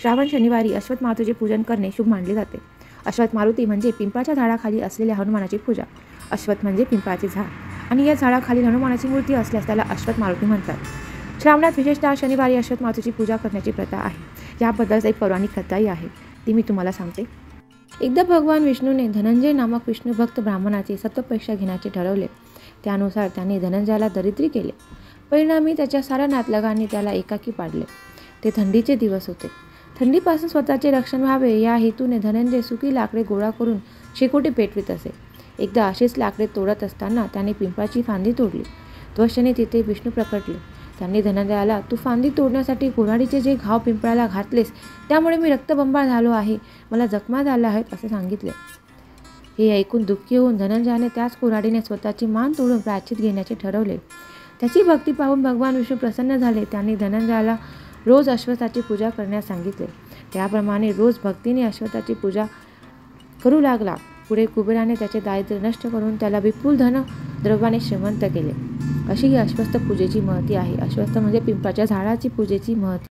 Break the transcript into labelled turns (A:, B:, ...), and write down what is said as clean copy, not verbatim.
A: श्रावण शनिवारी अश्वत्थ मारुतीचे पूजन करणे शुभ मानले जाते. अश्वत्थ मारुती म्हणजे पिंपळाच्या झाडाखाली असलेल्या हनुमानाची पूजा. अश्वत्थ म्हणजे पिंपळाचे झाड आणि या झाडाखाली हनुमानाची मूर्ती असल्यास त्याला अश्वत्थ मारुती म्हणतात. श्रावणात विशेषतः शनिवारी अश्वत्थ मारुतीची पूजा करण्याची प्रथा आहे. याबद्दल एक पौराणिक कथाही आहे, ती मी तुम्हाला सांगते. एकदा भगवान विष्णूने धनंजय नामक विष्णुभक्त ब्राह्मणाची सत्वपरीक्षा घेण्याचे ठरवले. त्यानुसार त्यांनी धनंजयाला दरिद्री केले. परिणामी त्याच्या साऱ्या नातलगांनी त्याला एकाकी पाडले. ते थंडीचे दिवस होते. थंडीपासून स्वतःचे रक्षण व्हावे या हेतूने धनंजय सुकी लाकडे गोळा करून शेकोटी पेटवित असे. एकदा अशीच लाकडे तोडत असताना त्याने पिंपळाची फांदी तोडली. त्वक्षणी तिथे विष्णू प्रकटले. त्यांनी धनंजयाला, तू फांदी तोडण्यासाठी कुऱ्हाडीचे जे घाव पिंपळाला घातलेस त्यामुळे मी रक्तबंबाळ झालो आहे, मला जखमा झाल्या आहेत असे सांगितले. हे ऐकून दुःखी होऊन धनंजयाने त्याच कुऱ्हाडीने स्वतःची मान तोडून प्रायश्चित घेण्याचे ठरवले. त्याची भक्ती पाहून भगवान विष्णू प्रसन्न झाले. त्यांनी धनंजयाला रोज अश्वत्थाची पूजा करण्यास सांगितले. त्याप्रमाणे रोज भक्तीने अश्वत्थाची पूजा करू लागला. पुढे कुबेराने त्याचे दारिद्र्य नष्ट करून त्याला विपुल धन द्रव्याने श्रीमंत केले. अशी ही अश्वत्थ पूजेची महती आहे. अश्वत्थ म्हणजे पिंपळाच्या झाडाची पूजेची महती.